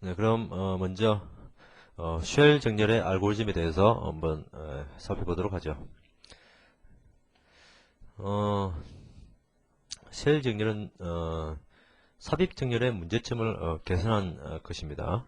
네, 그럼 먼저 쉘 정렬의 알고리즘에 대해서 한번 살펴보도록 하죠. 어, 쉘 정렬은 삽입 정렬의 문제점을 개선한 것입니다.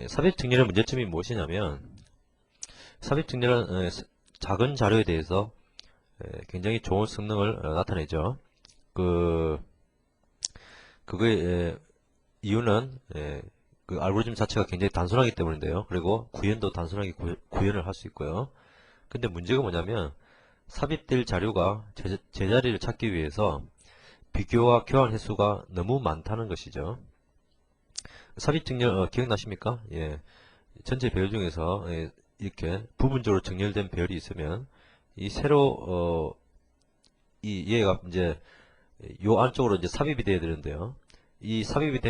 삽입 정렬의 문제점이 무엇이냐면 삽입 정렬은 작은 자료에 대해서 굉장히 좋은 성능을 나타내죠. 그 그거의 이유는 그 알고리즘 자체가 굉장히 단순하기 때문인데요. 그리고 구현도 단순하게 구현을 할 수 있고요. 근데 문제가 뭐냐면 삽입될 자료가 제자리를 찾기 위해서 비교와 교환 횟수가 너무 많다는 것이죠. 삽입 정렬 기억나십니까? 예, 전체 배열 중에서 이렇게 부분적으로 정렬된 배열이 있으면 이 새로 이 얘가 이제 요 안쪽으로 이제 삽입이 돼야 되는데요. 이 삽입이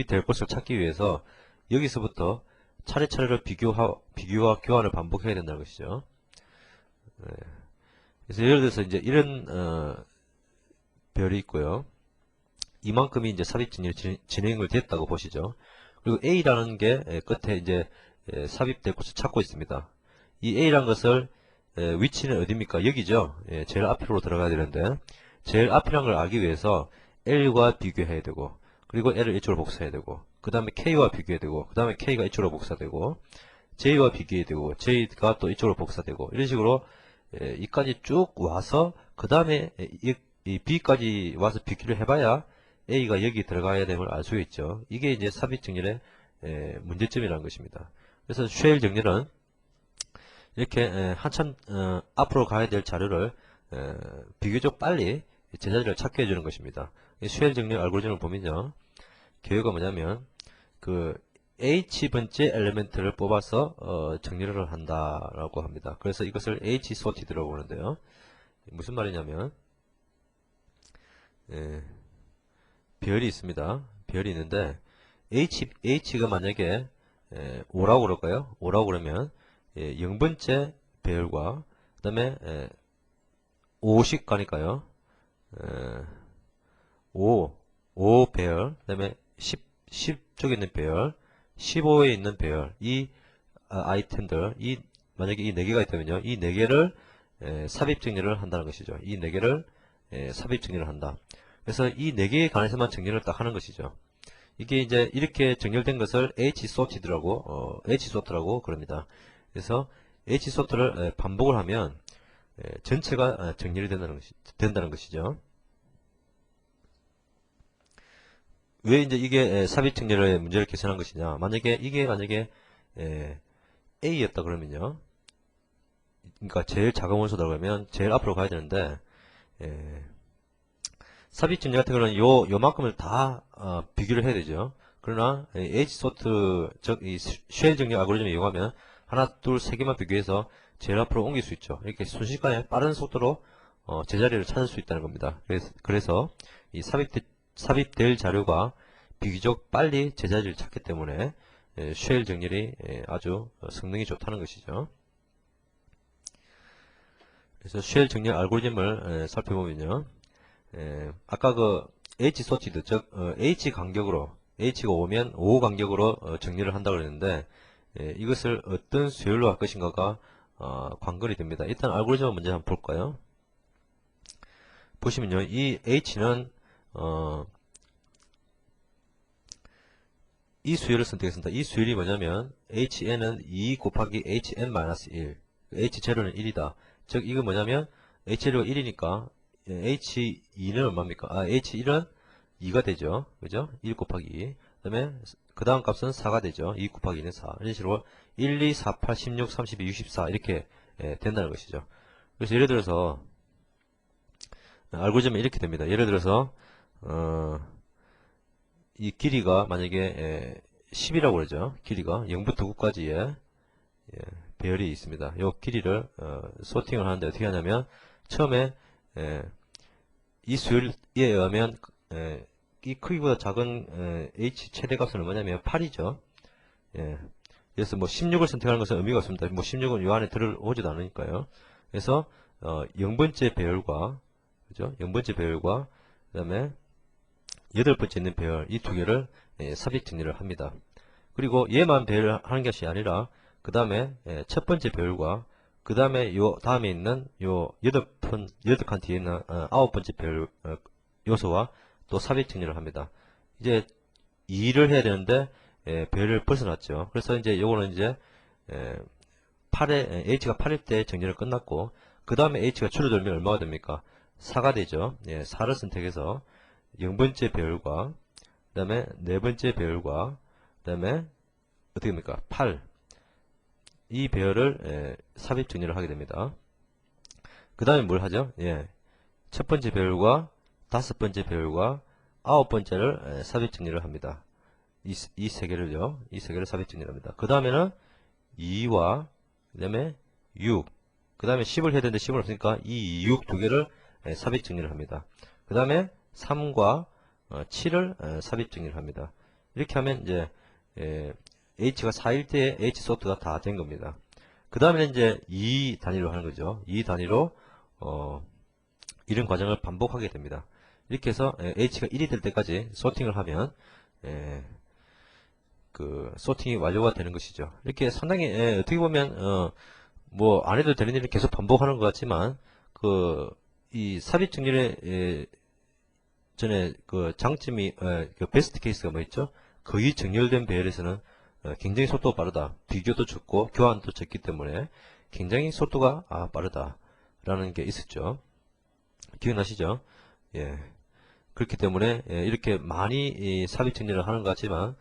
될 것을 찾기 위해서 여기서부터 차례차례로 비교와 교환을 반복해야 된다는 것이죠. 네. 그래서 예를 들어서 이제 이런 별이 있고요. 이만큼이 이제 삽입 진행을 됐다고 보시죠. 그리고 A라는 게 끝에 이제 삽입될 곳을 찾고 있습니다. 이 A라는 것을 위치는 어디입니까? 여기죠. 제일 앞으로 들어가야 되는데 제일 앞이라는 걸 알기 위해서 L과 비교해야 되고 그리고 L을 이쪽으로 복사해야 되고 그 다음에 K와 비교해야 되고 그 다음에 K가 이쪽으로 복사되고 J와 비교해야 되고 J가 또 이쪽으로 복사되고 이런 식으로 이까지 쭉 와서 그 다음에 이 B까지 와서 비교를 해봐야 A가 여기 들어가야 됨을 알 수 있죠. 이게 이제 삽입 정렬의 문제점이라는 것입니다. 그래서 쉘 정렬은 이렇게 한참 앞으로 가야 될 자료를 비교적 빨리 제자리를 찾게 해주는 것입니다. 쉘 정렬 알고리즘을 보면요. 개요가 뭐냐면 그 H번째 엘리멘트를 뽑아서 정렬을 한다라고 합니다. 그래서 이것을 H-sorted라고 하는데요. 무슨 말이냐면 별이 있습니다. 별이 있는데 H가 만약에 5라고 그럴까요? 5라고 그러면 0번째 배열과 그 다음에 5씩 가니까요. 5 배열, 그 다음에 10 쪽에 있는 배열, 15에 있는 배열, 이 아이템들, 만약에 이 4개가 있다면요. 이 4개를 삽입 정렬을 한다는 것이죠. 이 4개를 삽입 정렬을 한다. 그래서 이 4개에 관해서만 정렬을 딱 하는 것이죠. 이게 이제 이렇게 정렬된 것을 H-sorted라고 그럽니다. 그래서 H-sort를 반복을 하면 전체가 정렬이 된다는 것이죠. 왜 이제 이게 삽입 정렬의 문제를 개선한 것이냐? 만약에 A였다 그러면요. 그러니까 제일 작은 원소 들어가면 제일 앞으로 가야 되는데 삽입 정렬 같은 경우는 요만큼을 다 비교를 해야 되죠. 그러나 H-sort 즉이 쉘 정렬 알고리즘을 이용하면 하나, 둘, 세 개만 비교해서 제일 앞으로 옮길 수 있죠. 이렇게 순식간에 빠른 속도로 제자리를 찾을 수 있다는 겁니다. 그래서 이 삽입될 자료가 비교적 빨리 제자리를 찾기 때문에 쉘 정렬이 아주 성능이 좋다는 것이죠. 그래서 쉘 정렬 알고리즘을 살펴보면요. 아까 그 H-sorted 즉 H 간격으로 H가 오면 5 간격으로 정렬을 한다고 그랬는데 이것을 어떤 수열로 할 것인가가 관건이 됩니다. 일단 알고리즘을 먼저 한번 볼까요? 보시면요, 이 H는 이 수열을 선택했습니다. 이 수열이 뭐냐면 HN은 2 곱하기 HN-1 H0는 1이다. 즉 이거 뭐냐면 H0가 1이니까 H2는 얼마입니까? H1은 2가 되죠. 그죠? 1 곱하기 2. 그 다음 값은 4가 되죠. 2 곱하기 2는 4. 이런 식으로 1, 2, 4, 8, 16, 32, 64 이렇게 된다는 것이죠. 그래서 예를 들어서 알고리즘은 이렇게 됩니다. 예를 들어서 이 길이가 만약에 10이라고 그러죠. 길이가 0부터 9까지의 배열이 있습니다. 이 길이를 소팅을 하는데 어떻게 하냐면 처음에 이 수열에 의하면 이 크기보다 작은 h 최대값은 뭐냐면 8이죠. 그래서 뭐 16을 선택하는 것은 의미가 없습니다. 뭐 16은 이 안에 들어오지도 않으니까요. 그래서 0번째 배열과 그죠? 0번째 배열과 그 다음에 8번째 있는 배열 이 두 개를 삽입 정리를 합니다. 그리고 얘만 배열을 하는 것이 아니라 그 다음에 첫 번째 배열과 그 다음에 요 다음에 있는 요 여덟 칸 뒤에 있는 아홉 번째 배열 요소와 또 삽입 정리를 합니다. 이제 2를 해야 되는데 배열을 벗어났죠. 그래서 이제 요거는 이제 8에 h가 8일 때 정리를 끝났고 그 다음에 h가 줄어들면 얼마가 됩니까? 4가 되죠. 4를 선택해서 0번째 배열과 그 다음에 네 번째 배열과 그 다음에 어떻게 됩니까? 8. 이 배열을 삽입 정리를 하게 됩니다. 그 다음에 뭘 하죠? 첫 번째 배열과 다섯 번째 배열과 아홉 번째를 삽입 정리를 합니다. 이 세 개를요. 이 세 개를 삽입 정리를 합니다. 그 다음에는 2와 그 다음에 6. 그 다음에 10을 해야 되는데 10을 없으니까 2, 6 두 개를 삽입 정리를 합니다. 그 다음에 3과 7을 삽입 정리를 합니다. 이렇게 하면 이제 h가 4일 때 h 소프트가 다 된 겁니다. 그 다음에는 이제 2 단위로 하는 거죠. 2 단위로 이런 과정을 반복하게 됩니다. 이렇게 해서 h가 1이 될 때까지 소팅을 하면 그 소팅이 완료가 되는 것이죠. 이렇게 상당히 어떻게 보면 뭐 안 해도 되는 일을 계속 반복하는 것 같지만 그 이 삽입 정렬의 전에 그 장점이 그 베스트 케이스가 뭐 있죠? 거의 정렬된 배열에서는 굉장히 속도가 빠르다. 비교도 적고 교환도 적기 때문에 굉장히 속도가 빠르다라는 게 있었죠. 기억나시죠? 예. 그렇기 때문에 이렇게 많이 삽입 정렬을 하는 것 같지만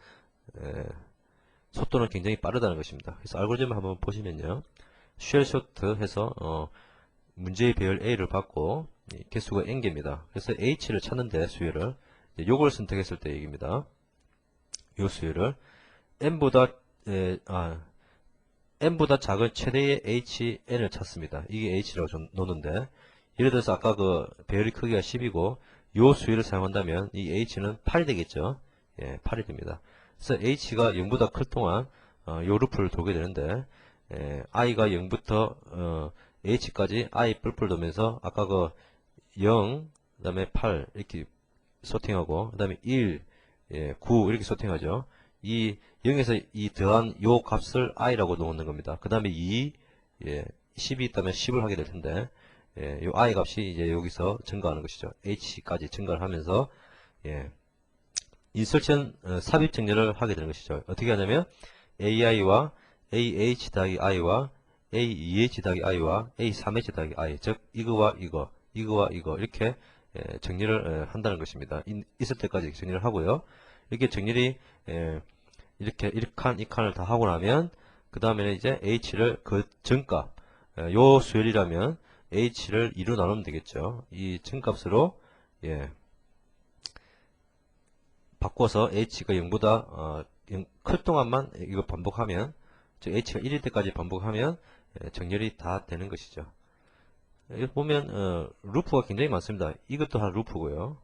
속도는 굉장히 빠르다는 것입니다. 그래서 알고리즘을 한번 보시면요. 쉘 쇼트 해서 문제의 배열 A를 받고 개수가 n개입니다. 그래서 H를 찾는데 수열을 요걸 선택했을 때 얘기입니다. 요 수열을 n보다 n보다 작은 최대의 n을 찾습니다. 이게 h라고 좀 놓는데 예를 들어서 아까 그 배열의 크기가 10이고 요 수열을 사용한다면 이 h는 8이 되겠죠. 8이 됩니다. 그래서 h가 0보다 클 동안 요 루프를 돌게 되는데 i가 0부터 h까지 i 뿔뿔 돌면서 아까 그 0, 그 다음에 8 이렇게 소팅하고 그 다음에 1, 9 이렇게 소팅하죠. 이 0에서 이 더한 요 값을 i라고 놓는 겁니다. 그 다음에 2, 10이 있다면 10을 하게 될 텐데 요 i 값이 이제 여기서 증가하는 것이죠. h까지 증가를 하면서 인설션 삽입 정렬을 하게 되는 것이죠. 어떻게 하냐면 ai와 ah 더하기 i와 a2h 더하기 i와 a3h 더하기 i 즉 이거와 이거와 이거 이렇게 정리를 한다는 것입니다. 있을 때까지 정리를 하고요. 이렇게 정렬이 이렇게 1칸, 2칸을 다 하고 나면 그 다음에는 이제 h를 그 전값 요 수열이라면 h를 2로 나누면 되겠죠. 이 전값으로 바꿔서 h가 0보다 클 동안만 이거 반복하면 즉 h가 1일 때까지 반복하면 정렬이 다 되는 것이죠. 여기 보면 루프가 굉장히 많습니다. 이것 또한 루프고요.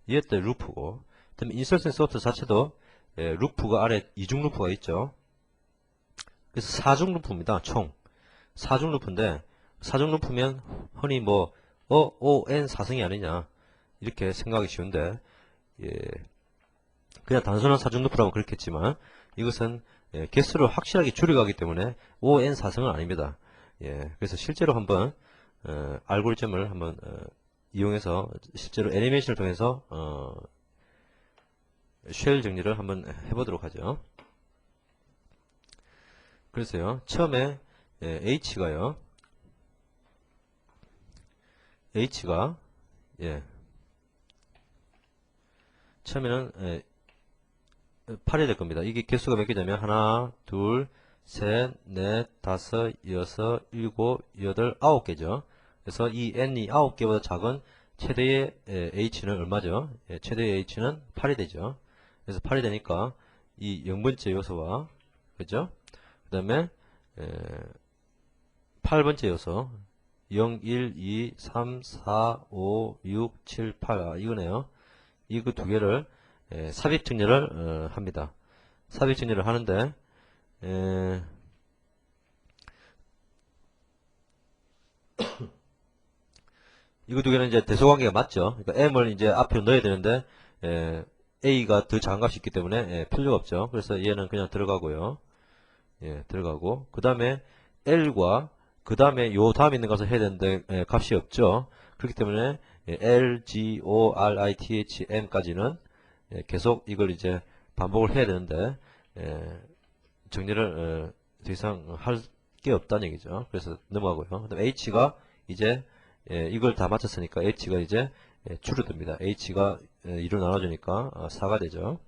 이것도 루프고 그다음에 인설션 소프트 자체도 루프가 아래 이중 루프가 있죠. 그래서 4중 루프입니다. 총 4중 루프인데 4중 루프면 흔히 뭐 n 4승이 아니냐 이렇게 생각하기 쉬운데 그냥 단순한 4중 루프라면 그렇겠지만 이것은 개수를 확실하게 줄여가기 때문에 n 4승은 아닙니다. 그래서 실제로 한번 알고리즘을 한번 이용해서 실제로 애니메이션을 통해서 쉘 정리를 한번 해보도록 하죠. 그래서요 처음에 h가요 h가 처음에는 8이 될 겁니다. 이게 개수가 몇 개냐면 하나, 둘, 셋, 넷, 다섯, 여섯, 일곱, 여덟, 아홉 개죠. 그래서 이 n이 9개보다 작은 최대의 h는 얼마죠? 최대의 h는 8이 되죠. 그래서 8이 되니까 이 0번째 요소와 그죠? 그 다음에 8번째 요소 0, 1, 2, 3, 4, 5, 6, 7, 8 이거네요. 이거 두 개를 삽입 정렬을 합니다. 삽입 정렬을 하는데 이거 두 개는 이제 대소관계가 맞죠. 그러니까 m을 이제 앞에 넣어야 되는데 A가 더 작은 값이 있기 때문에 필요가 없죠. 그래서 얘는 그냥 들어가고요. 들어가고 그 다음에 L과 그 다음에 요 다음에 있는 것을 해야 되는데 값이 없죠. 그렇기 때문에 L, G, O, R, I, T, H, M까지는 계속 이걸 이제 반복을 해야 되는데 정리를 더 이상 할 게 없다는 얘기죠. 그래서 넘어가고요. 그다음에 H가 이제 이걸 다 맞췄으니까 H가 이제 줄어듭니다. H가 2로 나눠주니까 4가 되죠.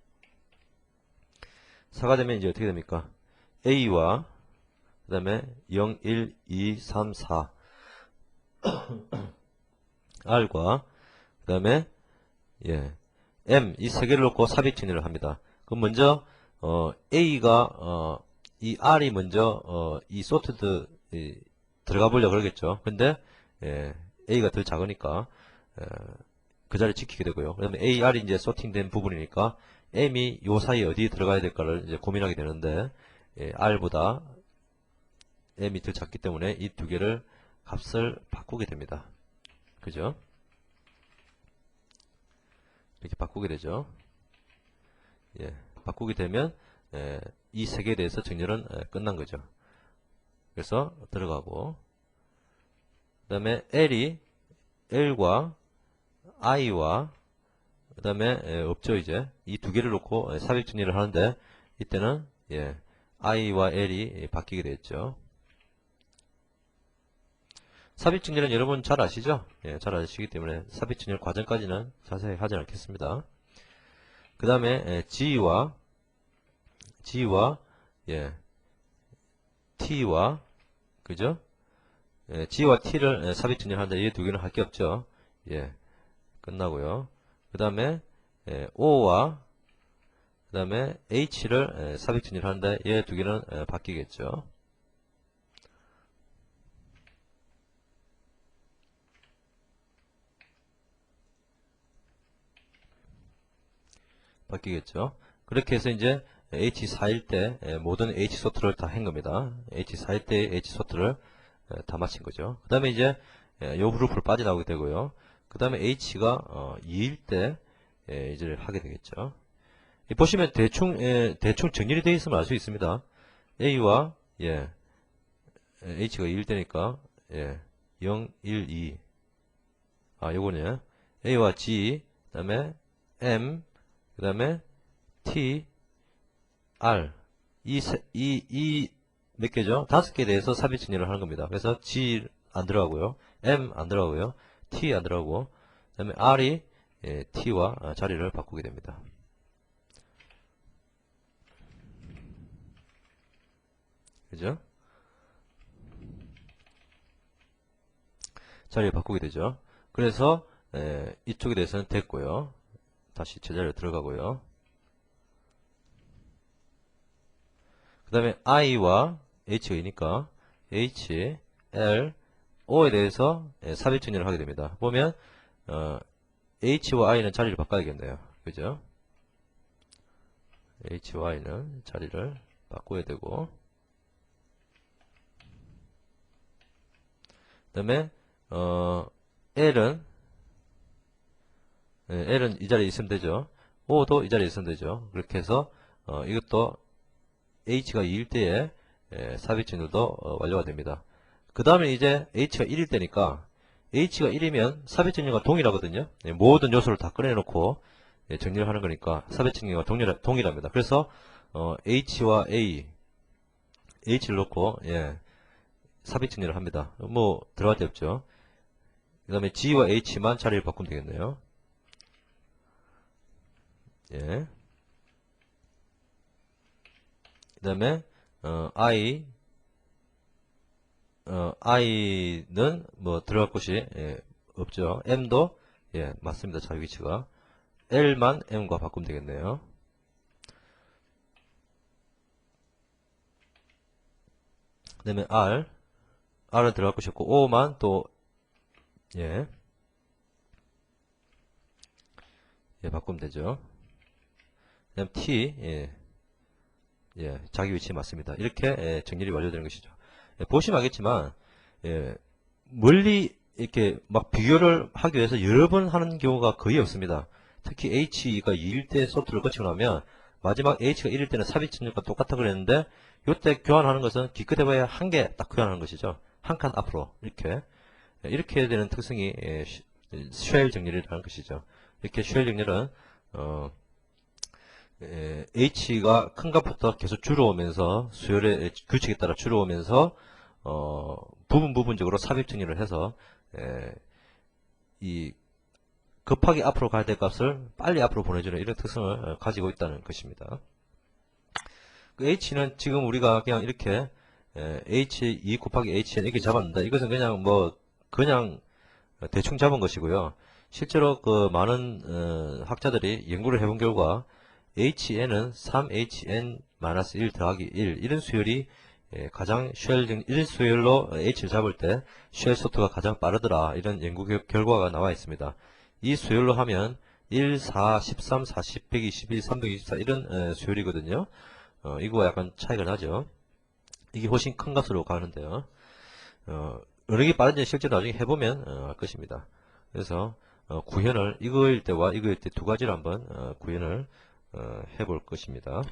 4가 되면 이제 어떻게 됩니까? A와 그 다음에 0, 1, 2, 3, 4 R과 그 다음에 M 이 세 개를 놓고 삽입 정리를 합니다. 그럼 먼저 A가 이 R이 먼저 이 소트드 들어가 보려고 그러겠죠. 근데 A가 더 작으니까 그 자리를 지키게 되고요. 그 다음에 AR이 이제 소팅된 부분이니까 M이 요 사이에 어디에 들어가야 될까를 이제 고민하게 되는데 R보다 M이 더 작기 때문에 이 두 개를 값을 바꾸게 됩니다. 그죠? 이렇게 바꾸게 되죠. 바꾸게 되면 이 세 개에 대해서 정렬은 끝난 거죠. 그래서 들어가고 그 다음에 L과 I와 그 다음에 없죠. 이제 이 두 개를 놓고 삽입 정리를 하는데 이때는 I와 L이 바뀌게 되겠죠. 삽입 정렬은 여러분 잘 아시죠? 잘 아시기 때문에 삽입 정렬 과정까지는 자세히 하지 않겠습니다. 그 다음에 G와 T와 그죠? G와 T를 삽입 정렬하는데 이 두 개는 할 게 없죠. 끝나고요. 그 다음에 O와 그 다음에 H를 삽입 정렬하는데 이 두 개는 바뀌겠죠. 바뀌겠죠. 그렇게 해서 이제 H4일 때 모든 H 소트를 다 한 겁니다. H4일 때 H 소트를 다 마친 거죠. 그 다음에 이제 요 그룹을 빠져나오게 되고요. 그 다음에 H가 2일 때 이제 하게 되겠죠. 보시면 대충 정렬이 되어 있으면 알 수 있습니다. A와 H가 2일 때니까 0, 1, 2 요거는 A와 G 그 다음에 M 그 다음에 T, R 이 몇 개죠? 5개에 대해서 삽입 정렬을 하는 겁니다. 그래서 G 안 들어가고요. M 안 들어가고요. T 안 들어가고 그 다음에 R이 T와 자리를 바꾸게 됩니다. 그죠? 자리를 바꾸게 되죠. 그래서 이쪽에 대해서는 됐고요. 다시 제자리로 들어가고요. 그 다음에 I와 H이니까 H, L, O에 대해서 삽입 정렬을 하게 됩니다. 보면 H와 I는 자리를 바꿔야겠네요. 그죠? H와 I는 자리를 바꿔야 되고 그 다음에 L은 이 자리에 있으면 되죠. O도 이 자리에 있으면 되죠. 그렇게 해서 이것도 H가 2일 때에 삽입 정렬도 완료가 됩니다. 그 다음에 이제 H가 1일 때니까 H가 1이면 삽입 정렬과 동일하거든요. 모든 요소를 다 꺼내놓고 정리를 하는 거니까 삽입 정렬과 동일합니다. 그래서 H와 H를 놓고 삽입 정렬을 합니다. 뭐 들어갈 데 없죠. 그 다음에 G와 H만 자리를 바꾸면 되겠네요. 그 다음에 I는 뭐 들어갈 곳이 없죠. M도 맞습니다. 자리 위치가 L만 M과 바꾸면 되겠네요. 그 다음에 R은 들어갈 곳이 없고 O만 또 바꾸면 되죠. 그 다음 T 자기 위치에 맞습니다. 이렇게 정렬이 완료되는 것이죠. 보시면 알겠지만 멀리 이렇게 막 비교를 하기 위해서 여러 번 하는 경우가 거의 없습니다. 특히 H가 2일 때 소프트를 거치고 나면 마지막 H가 1일 때는 삽입 측정과 똑같다 그랬는데 이때 교환하는 것은 기껏해봐야 한 개 딱 교환하는 것이죠. 한 칸 앞으로 이렇게 되는 특성이 쉘 정렬이라는 것이죠. 이렇게 쉘 정렬은 H가 큰 값부터 계속 줄어오면서 수열의 규칙에 따라 줄어오면서 부분적으로 삽입 정렬을 해서 이 급하게 앞으로 가야 될 값을 빨리 앞으로 보내주는 이런 특성을 가지고 있다는 것입니다. 그 H는 지금 우리가 그냥 이렇게 H2 곱하기 HN 이렇게 잡았는데 이것은 그냥 대충 잡은 것이고요. 실제로 그 많은 학자들이 연구를 해본 결과 HN은 3HN-1 더하기 1 이런 수열이 가장 쉘 1수열로 H를 잡을 때 쉘 소트가 가장 빠르더라 이런 연구 결과가 나와 있습니다. 이 수열로 하면 1, 4, 13, 40, 121, 324 이런 수열이거든요. 이거와 약간 차이가 나죠. 이게 훨씬 큰 값으로 가는데요. 어느 게 빠른지 실제로 나중에 해보면 알 것입니다. 그래서 구현을 이거일 때와 이거일 때 두 가지를 한번 구현을 해볼 것입니다.